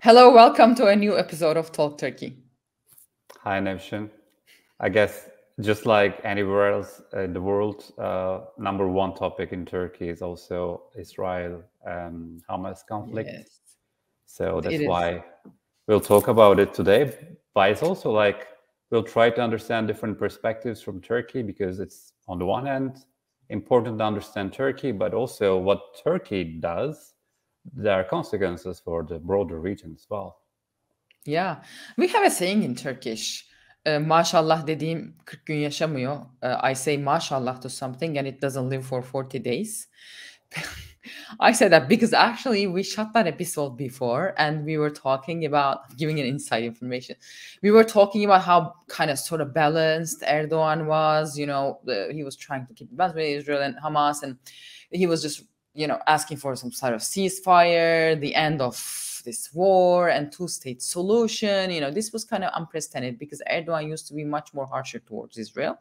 Hello, welcome to a new episode of Talk Turkey. Hi, Nevşin. I guess just like anywhere else in the world, number one topic in Turkey is also Israel-Hamas conflict. Yes. So that's why we'll talk about it today. But it's also like we'll try to understand different perspectives from Turkey, because it's, on the one hand, important to understand Turkey, but also what Turkey does. There are consequences for the broader region as well. Yeah, we have a saying in Turkish. Maşallah dediğim 40 gün yaşamıyor. I say maşallah to something and it doesn't live for 40 days. I said that because actually we shot that episode before and we were talking about giving an inside information. We were talking about how kind of sort of balanced Erdogan was. You know, he was trying to keep balance with Israel and Hamas, and he was just, you know, asking for some sort of ceasefire, the end of this war and two-state solution. You know, this was kind of unprecedented because Erdogan used to be much more harsher towards Israel,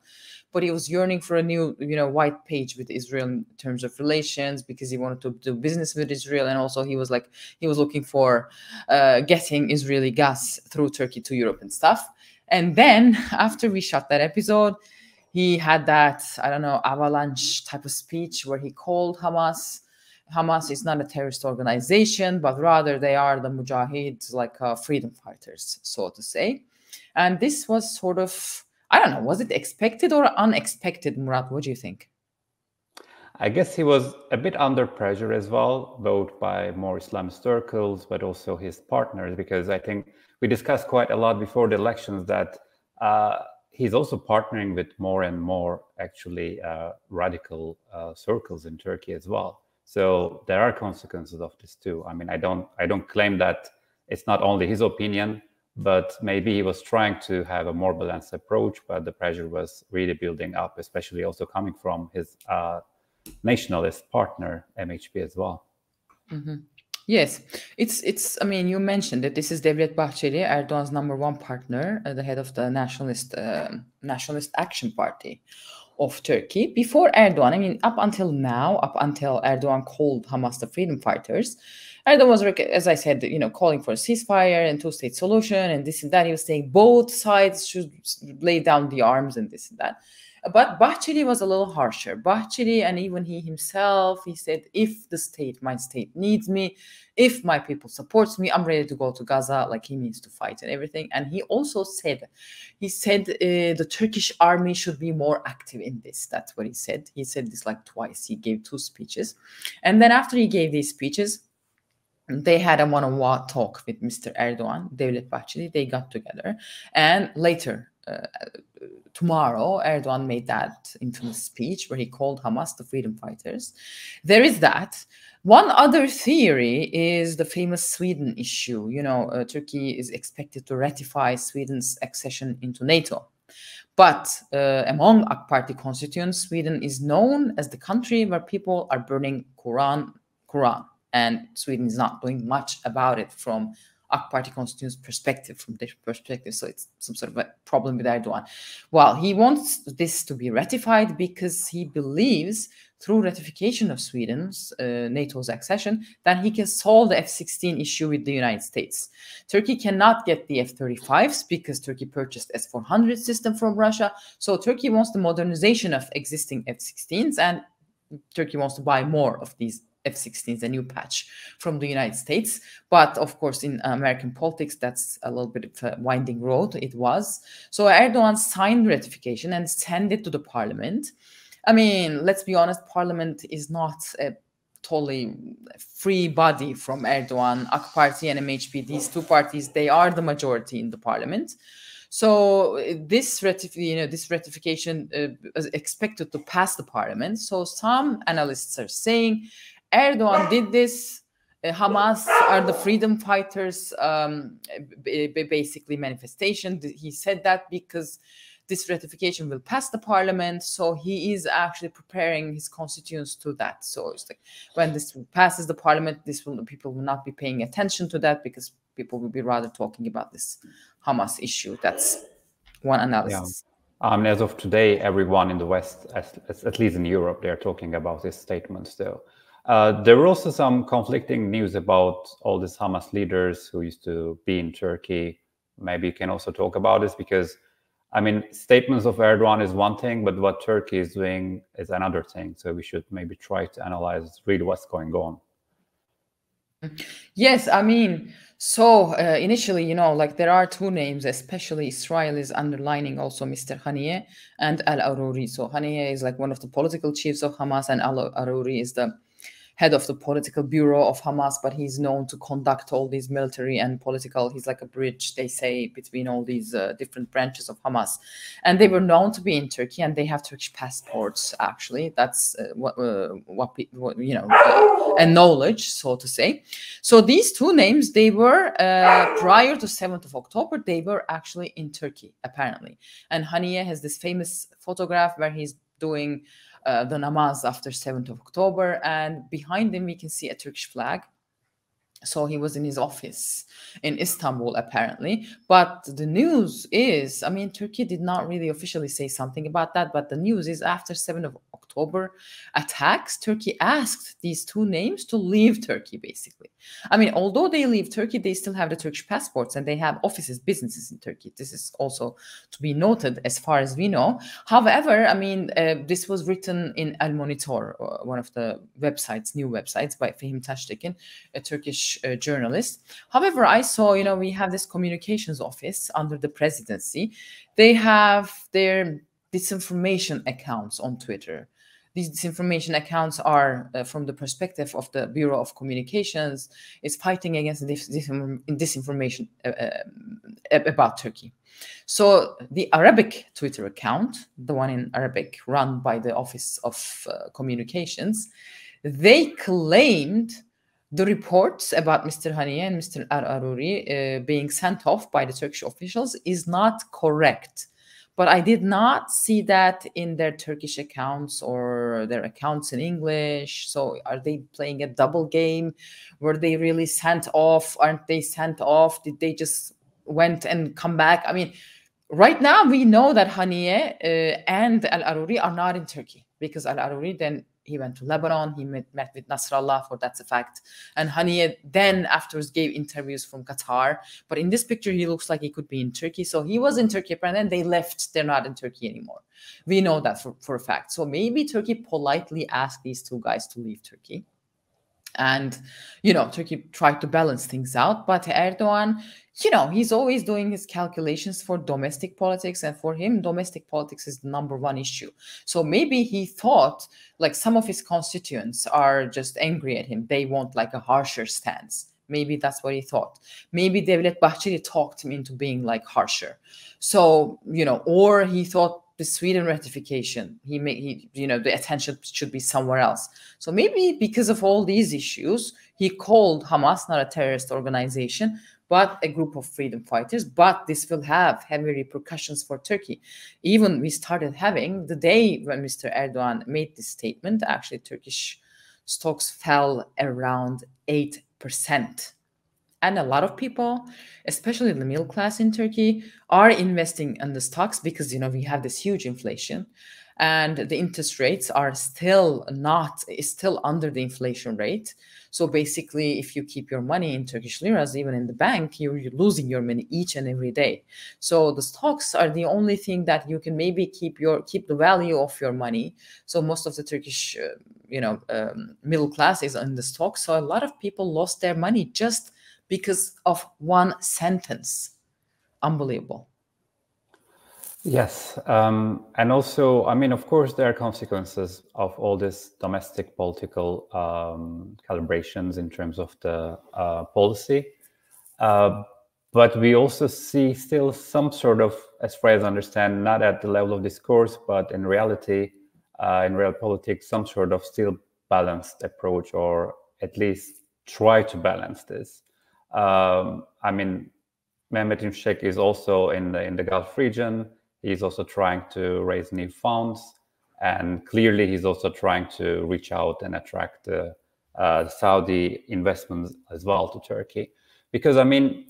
but he was yearning for a new, you know, white page with Israel in terms of relations, because he wanted to do business with Israel. And also he was looking for getting Israeli gas through Turkey to Europe and stuff. And then after we shot that episode, he had that, I don't know, avalanche type of speech where he called Hamas is not a terrorist organization, but rather they are the mujahids, like freedom fighters, so to say. And this was sort of, I don't know, was it expected or unexpected, Murat? What do you think? I guess he was a bit under pressure as well, both by more Islamist circles, but also his partners, because I think we discussed quite a lot before the elections that he's also partnering with more and more actually radical circles in Turkey as well. So there are consequences of this too. I mean, I don't claim that it's not only his opinion, but maybe he was trying to have a more balanced approach, but the pressure was really building up, especially also coming from his nationalist partner, MHP, as well. Mm-hmm. Yes, it's. I mean, you mentioned that this is Devlet Bahçeli, Erdogan's number one partner, the head of the Nationalist Action Party of Turkey. Before Erdogan, I mean, up until Erdogan called Hamas the freedom fighters, Erdogan was, as I said, you know, calling for a ceasefire and two-state solution and this and that. He was saying both sides should lay down the arms and this and that. But Bahçeli was a little harsher. Bahçeli, and even he himself, he said, if my state needs me, if my people supports me, I'm ready to go to Gaza, like he means to fight and everything. And he also said, the Turkish army should be more active in this. That's what he said. He said this like twice. He gave 2 speeches. And then after he gave these speeches, they had a one-on-one talk with Mr. Erdogan, Devlet Bahçeli. They got together. And later, tomorrow, Erdogan made that infamous speech where he called Hamas the freedom fighters. There is that. One other theory is the famous Sweden issue. You know, Turkey is expected to ratify Sweden's accession into NATO. But among AK Party constituents, Sweden is known as the country where people are burning Quran. And Sweden is not doing much about it from AK Party constituents' perspective, from their perspective. So it's some sort of a problem with Erdogan. Well, he wants this to be ratified because he believes through ratification of Sweden's NATO's accession, that he can solve the F-16 issue with the United States. Turkey cannot get the F-35s because Turkey purchased S-400 system from Russia. So Turkey wants the modernization of existing F-16s, and Turkey wants to buy more of these F-16s, a new patch from the United States. But of course, in American politics, that's a little bit of a winding road. It was. So Erdogan signed ratification and sent it to the parliament. I mean, let's be honest, parliament is not a totally free body from Erdogan. AK Party and MHP, these two parties, they are the majority in the parliament. So this ratification is expected to pass the parliament. So some analysts are saying Erdogan did this. Hamas are the freedom fighters, basically manifestation. He said that because this ratification will pass the parliament. So he is actually preparing his constituents to that. So it's like when this passes the parliament, people will not be paying attention to that because people will be rather talking about this Hamas issue. That's one analysis. As of today, everyone in the West, at least in Europe, they're talking about this statement still. There were also some conflicting news about all these Hamas leaders who used to be in Turkey. Maybe you can also talk about this, because, I mean, statements of Erdogan is one thing, but what Turkey is doing is another thing. So we should maybe try to analyze really what's going on. Yes, I mean, so initially, you know, like there are two names, especially Israel is underlining also Mr. Haniyeh and Al-Aruri. So Haniyeh is like one of the political chiefs of Hamas, and Al-Aruri is the head of the political bureau of Hamas, but he's known to conduct all these military and political, he's like a bridge, they say, between all these different branches of Hamas. And they were known to be in Turkey, and they have Turkish passports, actually. That's and knowledge, so to say. So these two names, they were, prior to 7th of October, they were actually in Turkey, apparently. And Haniyeh has this famous photograph where he's doing the namaz after 7th of October, and behind him we can see a Turkish flag. So he was in his office in Istanbul, apparently. But the news is, I mean, Turkey did not really officially say something about that, but the news is after 7th of October attacks, Turkey asked these two names to leave Turkey, basically. I mean, although they leave Turkey, they still have the Turkish passports, and they have offices, businesses in Turkey. This is also to be noted as far as we know. However, I mean, this was written in Al Monitor, one of the websites, new websites by Fehim Taştekin, a Turkish journalist. However, I saw, you know, we have this communications office under the presidency. They have their disinformation accounts on Twitter. These disinformation accounts are, from the perspective of the Bureau of Communications, is fighting against disinformation about Turkey. So the Arabic Twitter account, the one in Arabic run by the Office of Communications, they claimed the reports about Mr. Haniyeh and Mr. Al-Aruri being sent off by the Turkish officials is not correct. But I did not see that in their Turkish accounts or their accounts in English. So are they playing a double game? Were they really sent off? Aren't they sent off? Did they just went and come back? I mean, right now we know that Haniyeh and Al-Aruri are not in Turkey, because Al-Aruri then he went to Lebanon, he met with Nasrallah, for that's a fact. And Haniyeh then afterwards gave interviews from Qatar. But in this picture, he looks like he could be in Turkey. So he was in Turkey, and then they left. They're not in Turkey anymore. We know that for a fact. So maybe Turkey politely asked these two guys to leave Turkey. And, you know, Turkey tried to balance things out. But Erdogan, you know, he's always doing his calculations for domestic politics. And for him, domestic politics is the number one issue. So maybe he thought, like, some of his constituents are just angry at him. They want, like, a harsher stance. Maybe that's what he thought. Maybe Devlet Bahçeli talked him into being, like, harsher. So, you know, or he thought the Sweden ratification, the attention should be somewhere else. So maybe because of all these issues, he called Hamas not a terrorist organization, but a group of freedom fighters. But this will have heavy repercussions for Turkey. Even we started having, the day when Mr. Erdogan made this statement, actually Turkish stocks fell around 8%. And a lot of people, especially the middle class in Turkey, are investing in the stocks because, you know, we have this huge inflation, and the interest rates are still under the inflation rate. So basically, if you keep your money in Turkish liras, even in the bank, you're losing your money each and every day. So the stocks are the only thing that you can maybe keep the value of your money. So most of the Turkish, middle class is in the stocks. So a lot of people lost their money just because of one sentence. Unbelievable. Yes. And also, I mean, of course, there are consequences of all this domestic political calibrations in terms of the policy. But we also see still some sort of, as far as I understand, not at the level of discourse, but in reality, in real politics, some sort of still balanced approach, or at least try to balance this. I mean, Mehmet Şimşek is also in the Gulf region. He's also trying to raise new funds, and clearly he's also trying to reach out and attract Saudi investments as well to Turkey. Because, I mean,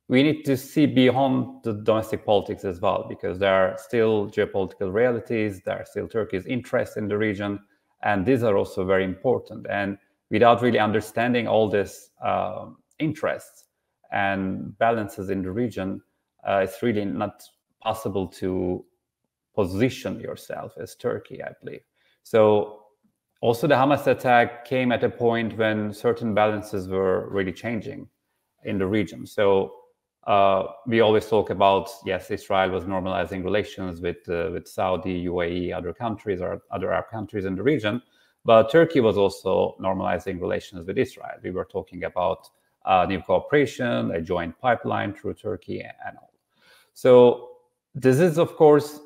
we need to see beyond the domestic politics as well, because there are still geopolitical realities, there are still Turkey's interests in the region, and these are also very important. And without really understanding all these interests and balances in the region, it's really not possible to position yourself as Turkey, I believe. So also the Hamas attack came at a point when certain balances were really changing in the region. So we always talk about, yes, Israel was normalizing relations with Saudi, UAE, other countries or other Arab countries in the region, but Turkey was also normalizing relations with Israel. We were talking about new cooperation, a joint pipeline through Turkey and all. So this is, of course,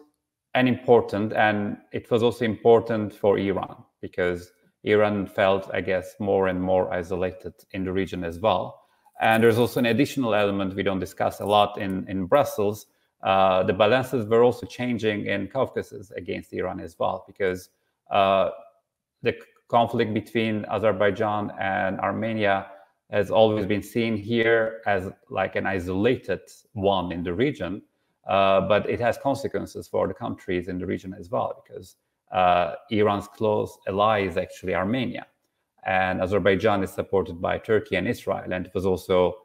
an important, and it was also important for Iran, because Iran felt, I guess, more and more isolated in the region as well. And there's also an additional element we don't discuss a lot in Brussels. The balances were also changing in Caucasus against Iran as well, because the conflict between Azerbaijan and Armenia has always been seen here as like an isolated one in the region, but it has consequences for the countries in the region as well, because Iran's close ally is actually Armenia. And Azerbaijan is supported by Turkey and Israel. And it was also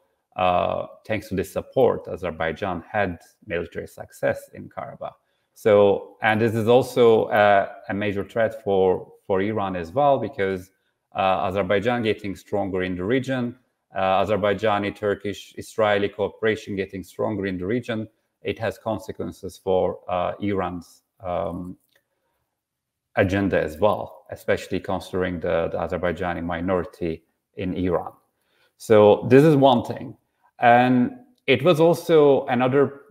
thanks to this support, Azerbaijan had military success in Karabakh. So, and this is also a major threat for Iran as well, because Azerbaijan getting stronger in the region, Azerbaijani, Turkish, Israeli cooperation getting stronger in the region, it has consequences for Iran's agenda as well, especially considering the Azerbaijani minority in Iran. So this is one thing. And it was also another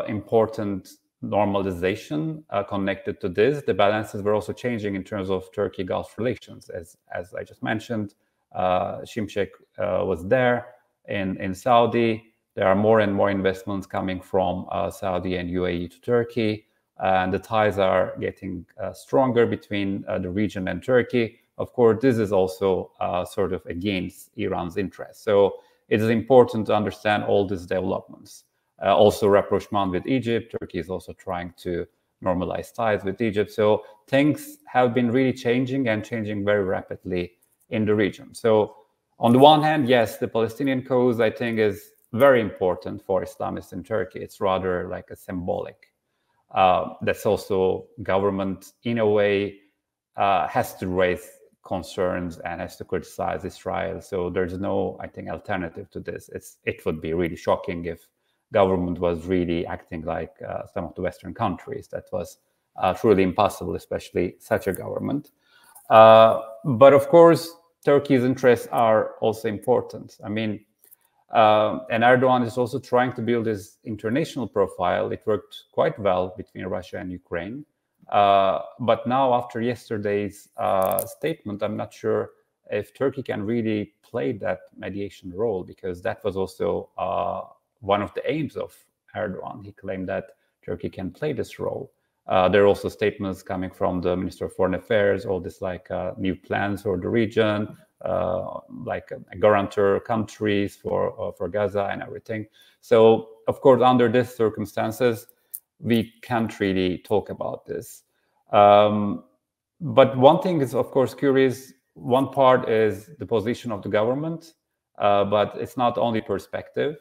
important normalization connected to this. The balances were also changing in terms of Turkey-Gulf relations. As I just mentioned, Şimşek was there in Saudi. There are more and more investments coming from Saudi and UAE to Turkey. And the ties are getting stronger between the region and Turkey. Of course, this is also sort of against Iran's interests. So it is important to understand all these developments. Also, rapprochement with Egypt. Turkey is also trying to normalize ties with Egypt. So things have been really changing and changing very rapidly in the region. So on the one hand, yes, the Palestinian cause, I think, is very important for Islamists in Turkey. It's rather like a symbolic. That's also government, in a way, has to raise concerns and has to criticize Israel. So there's no, I think, alternative to this. It would be really shocking if government was really acting like some of the Western countries. That was truly impossible, especially such a government. But of course, Turkey's interests are also important. I mean, and Erdogan is also trying to build his international profile. It worked quite well between Russia and Ukraine. But now, after yesterday's statement, I'm not sure if Turkey can really play that mediation role, because that was also one of the aims of Erdogan. He claimed that Turkey can play this role. There are also statements coming from the Minister of Foreign Affairs, all this like new plans for the region, like guarantor countries for Gaza and everything. So, of course, under these circumstances, we can't really talk about this. But one thing is, of course, curious. One part is the position of the government, but it's not only perspective.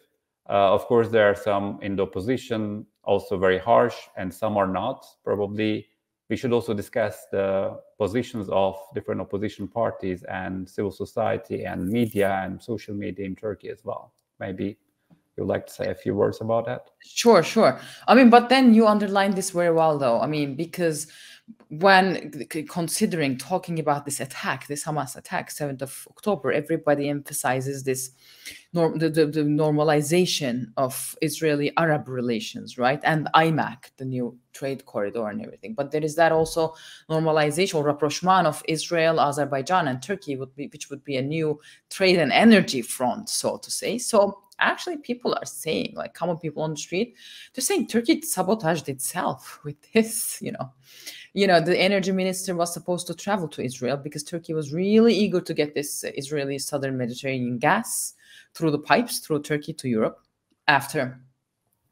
Of course, there are some in the opposition also very harsh, and some are not. Probably we should also discuss the positions of different opposition parties and civil society and media and social media in Turkey as well. Maybe you'd like to say a few words about that? Sure. I mean, but then you underline this very well, though. I mean, because when considering talking about this attack, this Hamas attack, 7th of October, everybody emphasizes this the normalization of Israeli-Arab relations, right? And IMAC, the new trade corridor and everything. But there is that also normalization or rapprochement of Israel, Azerbaijan, and Turkey, which would be a new trade and energy front, so to say. So actually, people are saying, like common people on the street, they're saying Turkey sabotaged itself with this, the energy minister was supposed to travel to Israel because Turkey was really eager to get this Israeli southern Mediterranean gas through the pipes, through Turkey to Europe. after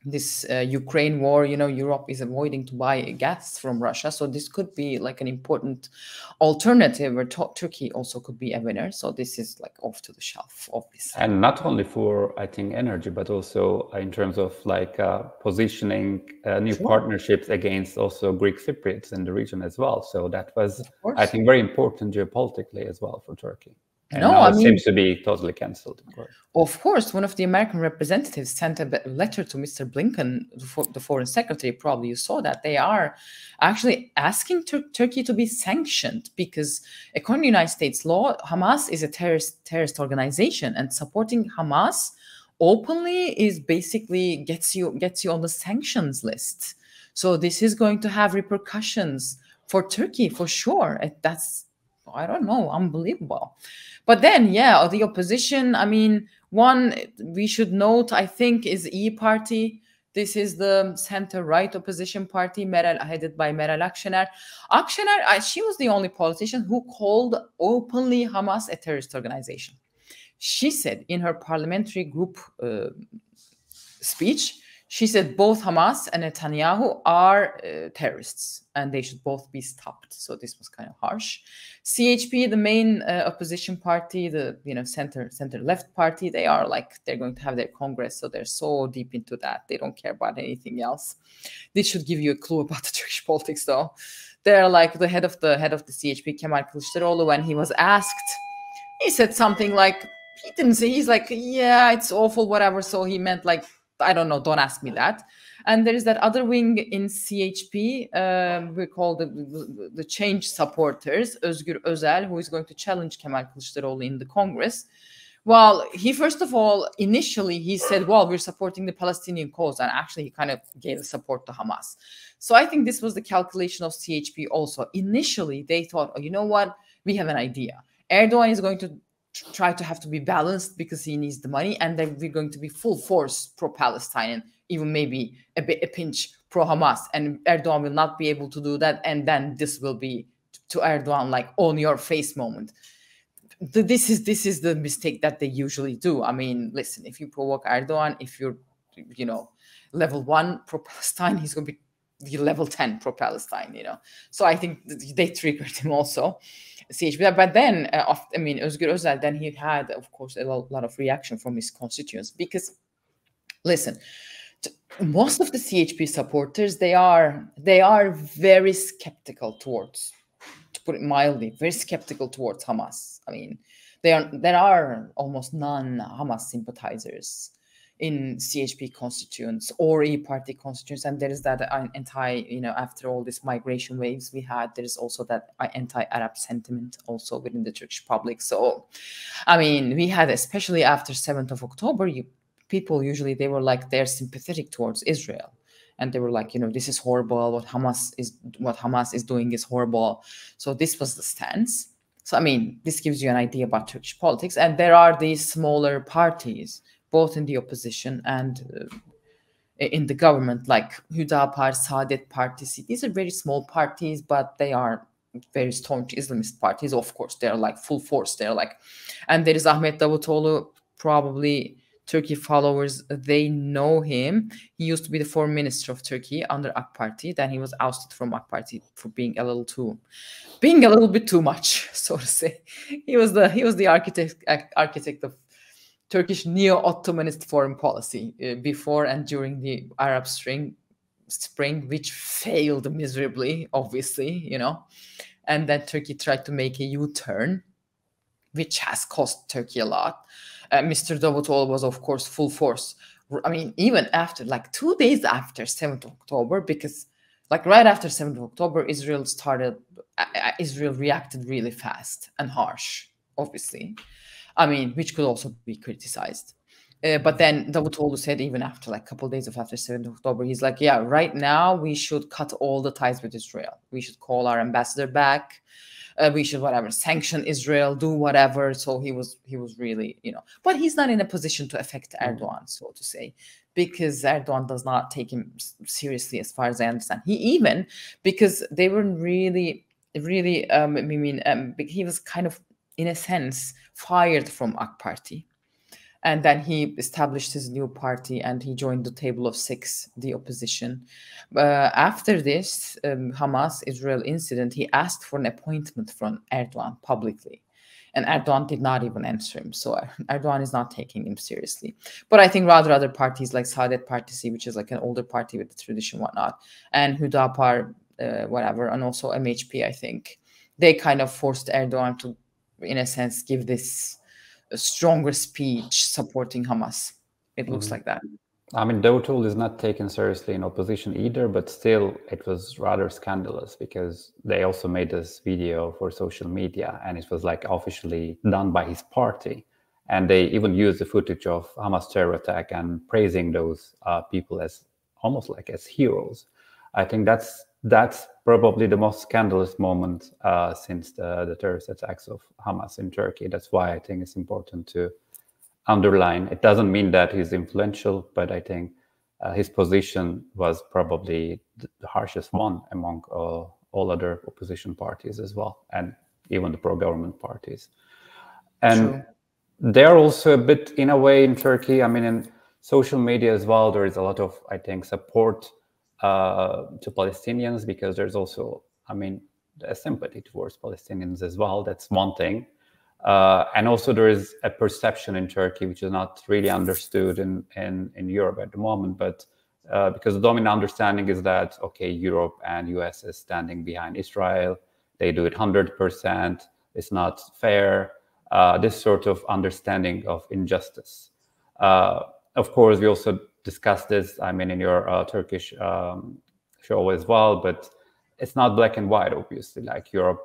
this Ukraine war, Europe is avoiding to buy gas from Russia. So this could be like an important alternative where Turkey also could be a winner. So this is like off to the shelf, obviously. And not only for, I think, energy, but also in terms of like positioning new partnerships against also Greek Cypriots in the region as well. So that was, I think, very important geopolitically as well for Turkey. And now it seems to be totally cancelled, of course. Of course, one of the American representatives sent a letter to Mr. Blinken, the foreign secretary. Probably you saw that. They are actually asking Turkey to be sanctioned because, according to United States law, Hamas is a terrorist organization, and supporting Hamas openly is basically gets you on the sanctions list. So this is going to have repercussions for Turkey for sure. That's, I don't know, unbelievable. But then, yeah, the opposition, I mean, one we should note, I think, is E Party. This is the center-right opposition party, headed by Meral Akşener. She was the only politician who called openly Hamas a terrorist organization. She said in her parliamentary group speech, she said both Hamas and Netanyahu are terrorists and they should both be stopped. So this was kind of harsh. CHP, the main opposition party, the center-left party, they're going to have their Congress. So they're so deep into that. They don't care about anything else. This should give you a clue about the Turkish politics, though. They're like the head of the CHP, Kemal Kılıçdaroğlu, when he was asked, he said something like, he didn't say, he's like, yeah, it's awful, whatever. So he meant like, I don't know, don't ask me that. And there is that other wing in CHP, we call the change supporters, Özgür Özel, who is going to challenge Kemal Kılıçdaroğlu in the Congress. Well, he first of all, initially, he said, well, we're supporting the Palestinian cause. And actually, he kind of gave the support to Hamas. So I think this was the calculation of CHP also. Initially, they thought, oh, you know what? We have an idea. Erdogan is going to try to have to be balanced because he needs the money, and then we're going to be full force pro-Palestine and even maybe a pinch pro-Hamas, and Erdogan will not be able to do that, and then this will be to Erdogan like on your face moment. This is the mistake that they usually do. I mean, listen, if you provoke Erdogan, if you're level 1 pro-Palestine, he's going to be level 10 pro-Palestine, So I think they triggered him also. CHP. But then, Özgür Özel, then he had, of course, a lot of reaction from his constituents because, listen, most of the CHP supporters, they are very skeptical towards, to put it mildly, very skeptical towards Hamas. I mean, there are almost none Hamas sympathizers in CHP constituents or E-Party constituents, and there is that after all these migration waves we had, there is also that anti-Arab sentiment also within the Turkish public. So, I mean, we had, especially after 7th of October, people usually, they were like, they're sympathetic towards Israel. And they were like, this is horrible, what Hamas is doing is horrible. So this was the stance. So, I mean, this gives you an idea about Turkish politics. And there are these smaller parties, both in the opposition and in the government, like Hüdapar, Saadet Partisi. These are very small parties, but they are very staunch Islamist parties. Of course, they're like full force. They're like, and there is Ahmet Davutoğlu, probably Turkey followers, they know him. He used to be the foreign minister of Turkey under AK Party. Then he was ousted from AK Party for being a little bit too much, so to say. He was the architect of Turkish neo-Ottomanist foreign policy before and during the Arab Spring, which failed miserably, obviously, And then Turkey tried to make a U-turn, which has cost Turkey a lot. Mr. Davutoğlu was, of course, full force. I mean, even after, 2 days after 7th of October, because right after 7th of October, Israel reacted really fast and harsh, obviously. I mean, which could also be criticized. But then Davutoğlu said, even after a couple of days after 7th of October, he's like, yeah, right now we should cut all the ties with Israel. We should call our ambassador back. We should sanction Israel, do whatever. So he was really, but he's not in a position to affect Erdogan, so to say, because Erdogan does not take him seriously, as far as I understand. Because they were really, really, he was kind of, in a sense, fired from AK Party. And then he established his new party and he joined the table of six, the opposition. After this Hamas-Israel incident, he asked for an appointment from Erdogan publicly. And Erdogan did not even answer him. So Erdogan is not taking him seriously. But I think rather other parties like Saadet Partisi, which is like an older party with the tradition, whatnot, and Hüdapar, whatever, and also MHP, I think, they kind of forced Erdogan to, in a sense, give this a stronger speech supporting Hamas. It looks like that. I mean, Davutoglu is not taken seriously in opposition either, but still it was rather scandalous because they also made this video for social media and it was like officially done by his party. And they even used the footage of Hamas terror attack and praising those people as almost like as heroes. I think that's probably the most scandalous moment since the terrorist attacks of Hamas in Turkey. That's why I think it's important to underline. It doesn't mean that he's influential, but I think his position was probably the harshest one among all other opposition parties as well, and even the pro-government parties. And they're also a bit, in a way, in Turkey, I mean, in social media as well, there is a lot of, I think, support to Palestinians because there's also, I mean, a sympathy towards Palestinians as well. That's one thing. And also there is a perception in Turkey, which is not really understood in Europe at the moment, but because the dominant understanding is that, okay, Europe and US is standing behind Israel. They do it 100%. It's not fair. This sort of understanding of injustice. Of course, we also discussed this, I mean, in your Turkish show as well, but it's not black and white, obviously. Like Europe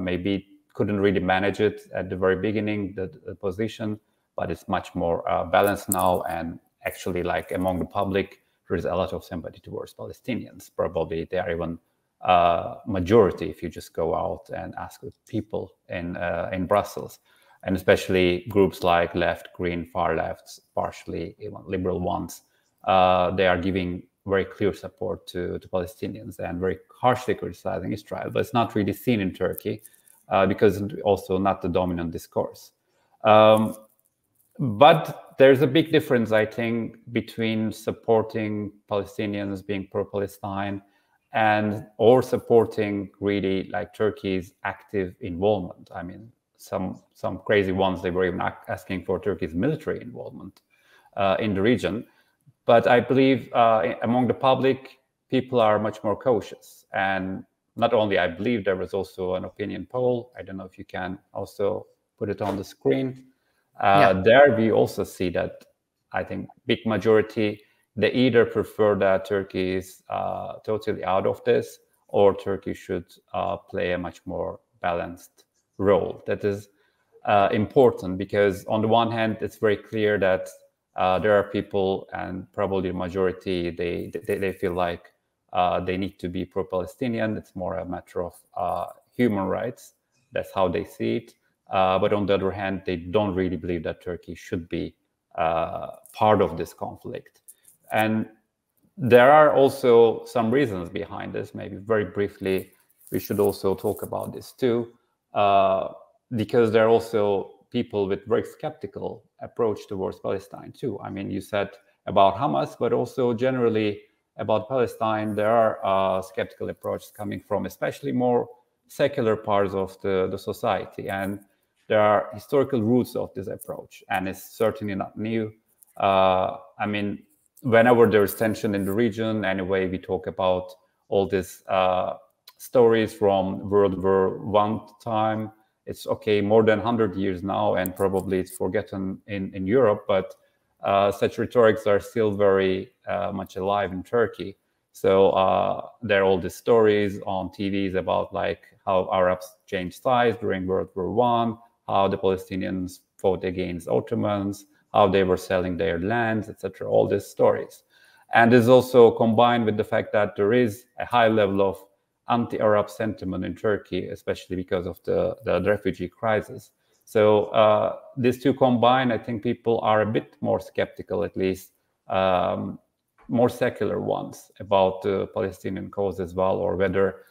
maybe couldn't really manage it at the very beginning, the position, but it's much more balanced now. And actually, like among the public, there is a lot of sympathy towards Palestinians. Probably they are even majority if you just go out and ask people in Brussels. And especially groups like left, green, far left, partially even liberal ones, they are giving very clear support to Palestinians and very harshly criticizing Israel. But it's not really seen in Turkey because it's also not the dominant discourse. But there's a big difference, I think, between supporting Palestinians being pro-Palestine or supporting really like Turkey's active involvement. I mean, some crazy ones, they were even asking for Turkey's military involvement in the region. But I believe among the public, people are much more cautious. And not only I believe, there was also an opinion poll. I don't know if you can also put it on the screen. There we also see that I think big majority, they either prefer that Turkey is totally out of this or Turkey should play a much more balanced role. That is important because on the one hand, it's very clear that there are people, and probably the majority, they feel like they need to be pro-Palestinian. It's more a matter of human rights. That's how they see it. But on the other hand, they don't really believe that Turkey should be part of this conflict. And there are also some reasons behind this. Maybe very briefly, we should also talk about this too. Because there are also people with very skeptical approach towards Palestine too. I mean, you said about Hamas, but also generally about Palestine, there are skeptical approaches coming from especially more secular parts of the society. And there are historical roots of this approach, and it's certainly not new. I mean, whenever there is tension in the region, anyway, we talk about all these stories from World War I time. It's okay, more than 100 years now, and probably it's forgotten in Europe, but such rhetorics are still very much alive in Turkey. So there are all these stories on TVs about like how Arabs changed sides during World War I, how the Palestinians fought against Ottomans, how they were selling their lands, etc. All these stories. And this is also combined with the fact that there is a high level of anti-Arab sentiment in Turkey, especially because of the refugee crisis. So these two combined, I think people are a bit more skeptical, at least more secular ones, about the Palestinian cause as well, or whether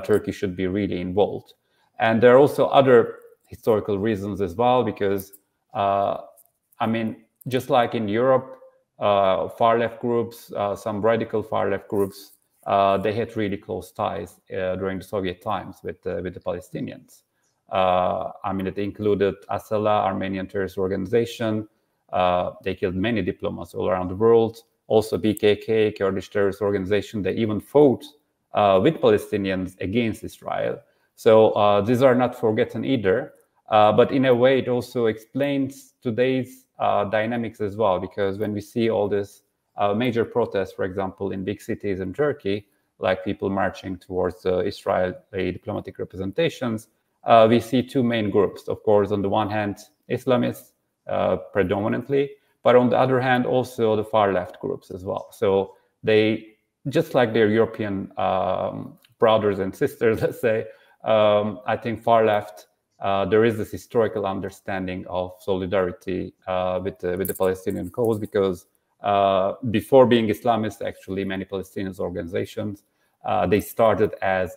Turkey should be really involved. And there are also other historical reasons as well, because I mean, just like in Europe, far left groups, some radical far left groups, they had really close ties during the Soviet times with the Palestinians. I mean, it included Asala, Armenian terrorist organization. They killed many diplomats all around the world. Also PKK, Kurdish terrorist organization. They even fought with Palestinians against Israel. So these are not forgotten either. But in a way, it also explains today's dynamics as well, because when we see all this major protests, for example, in big cities in Turkey, like people marching towards Israeli diplomatic representations, we see two main groups. Of course, on the one hand, Islamists predominantly, but on the other hand, also the far left groups as well. So they, just like their European brothers and sisters, let's say, I think far left, there is this historical understanding of solidarity with the Palestinian cause, because before being Islamists, actually, many Palestinian organizations, they started as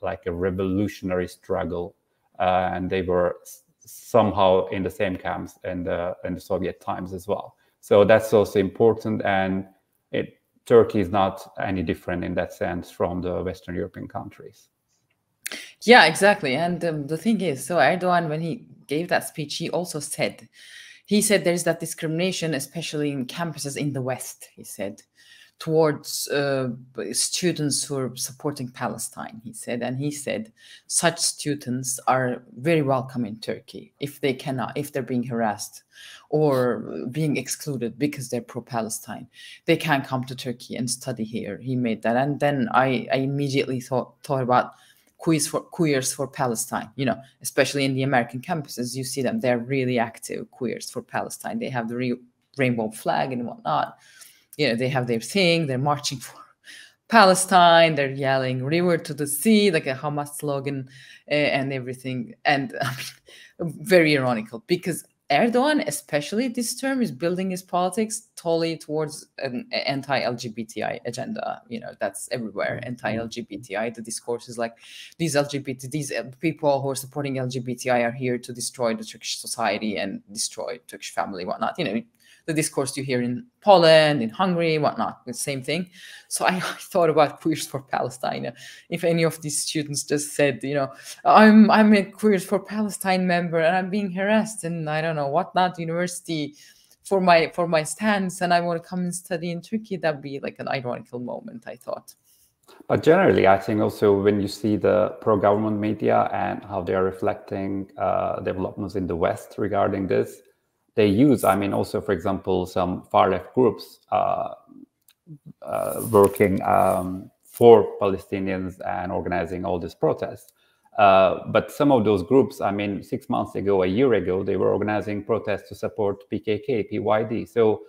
like a revolutionary struggle, and they were somehow in the same camps in the Soviet times as well. So that's also important, and Turkey is not any different in that sense from the Western European countries. Yeah, exactly. And the thing is, so Erdogan, when he gave that speech, he also said, there's that discrimination, especially in campuses in the West, he said, towards students who are supporting Palestine, he said. And he said, such students are very welcome in Turkey if they're being harassed or being excluded because they're pro-Palestine. They can come to Turkey and study here. He made that. And then I immediately thought about queers for Palestine, especially in the American campuses. You see them, they're really active queers for Palestine. They have the rainbow flag and whatnot. They have their thing, they're marching for Palestine, they're yelling river to the sea, like a Hamas slogan and everything. And I mean, very ironical, because Erdogan, especially this term, is building his politics totally towards an anti-LGBTI agenda. That's everywhere. Anti-LGBTI. The discourse is like, these people who are supporting LGBTI are here to destroy the Turkish society and destroy Turkish family, whatnot. The discourse you hear in Poland, in Hungary, whatnot, the same thing. So I thought about Queers for Palestine. If any of these students just said, I'm a Queers for Palestine member and I'm being harassed in, I don't know, whatnot university for my stance, and I want to come and study in Turkey, that'd be like an ironical moment, I thought. But generally, I think also when you see the pro-government media and how they are reflecting developments in the West regarding this, they use, also, for example, some far-left groups working for Palestinians and organizing all these protests. But some of those groups, 6 months ago, a year ago, they were organizing protests to support PKK, PYD. So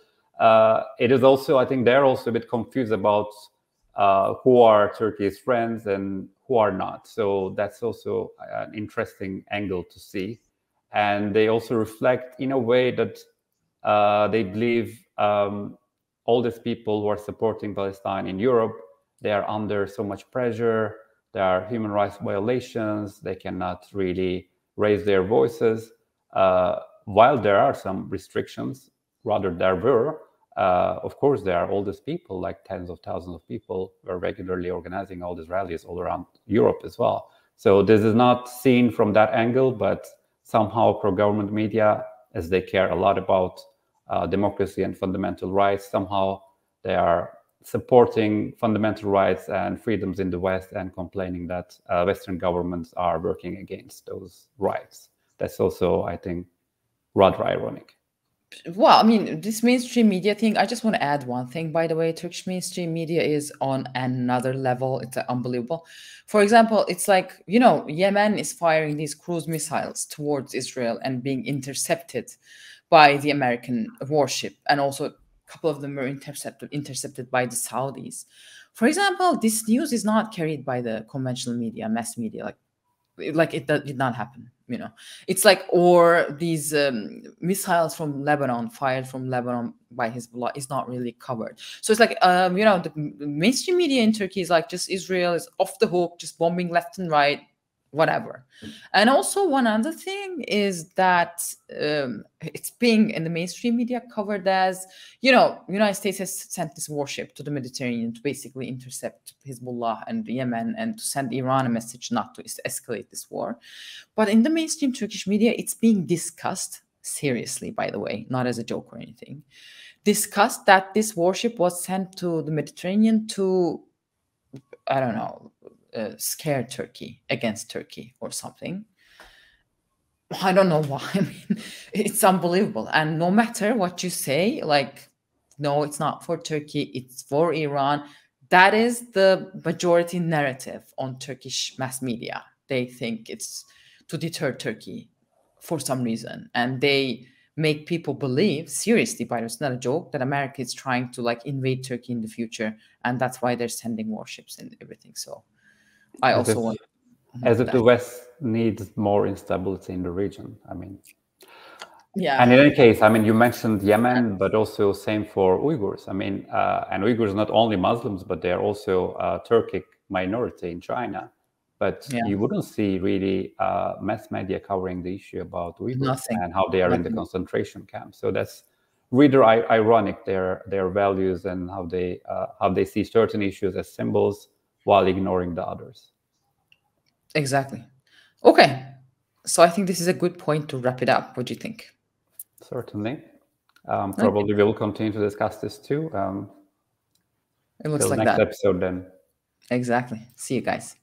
it is also, I think they're also a bit confused about who are Turkey's friends and who are not. So that's also an interesting angle to see. And they also reflect in a way that they believe all these people who are supporting Palestine in Europe, they are under so much pressure. There are human rights violations. They cannot really raise their voices. While there are some restrictions, rather there were, of course, there are all these people, like tens of thousands of people, who are regularly organizing all these rallies all around Europe as well. So this is not seen from that angle, but somehow pro-government media, as they care a lot about democracy and fundamental rights, somehow they are supporting fundamental rights and freedoms in the West and complaining that Western governments are working against those rights. That's also, I think, rather ironic. Well, this mainstream media thing, I just want to add one thing, by the way. Turkish mainstream media is on another level. It's unbelievable. For example, it's like, Yemen is firing these cruise missiles towards Israel and being intercepted by the American warship. And also a couple of them were intercepted by the Saudis. For example, this news is not carried by the conventional media, mass media, like it did not happen. It's like, or these missiles from Lebanon, fired from Lebanon by Hezbollah, is not really covered. So it's like, the mainstream media in Turkey is like, just Israel is off the hook, just bombing left and right, whatever. And also one other thing is that it's being in the mainstream media covered as, United States has sent this warship to the Mediterranean to basically intercept Hezbollah and Yemen and to send Iran a message not to escalate this war. But in the mainstream Turkish media, it's being discussed seriously, by the way, not as a joke or anything, discussed that this warship was sent to the Mediterranean to, I don't know, scare Turkey against Turkey or something. I don't know why. I mean, it's unbelievable. And no matter what you say, like, no, it's not for Turkey, it's for Iran. That is the majority narrative on Turkish mass media. They think it's to deter Turkey for some reason. And they make people believe, seriously, but it's not a joke, that America is trying to like invade Turkey in the future. And that's why they're sending warships and everything. So I also want... As if the West needs more instability in the region. I mean, yeah. And in any case, I mean, you mentioned Yemen, but also same for Uyghurs. I mean, and Uyghurs not only Muslims, but they're also a Turkic minority in China. But you wouldn't see really mass media covering the issue about Uyghurs and how they are in the concentration camps. So that's really ironic, their values and how they see certain issues as symbols while ignoring the others. Exactly. Okay. So I think this is a good point to wrap it up. What do you think? Certainly. Probably we'll continue to discuss this too. It looks like next that. Episode then. Exactly. See you guys.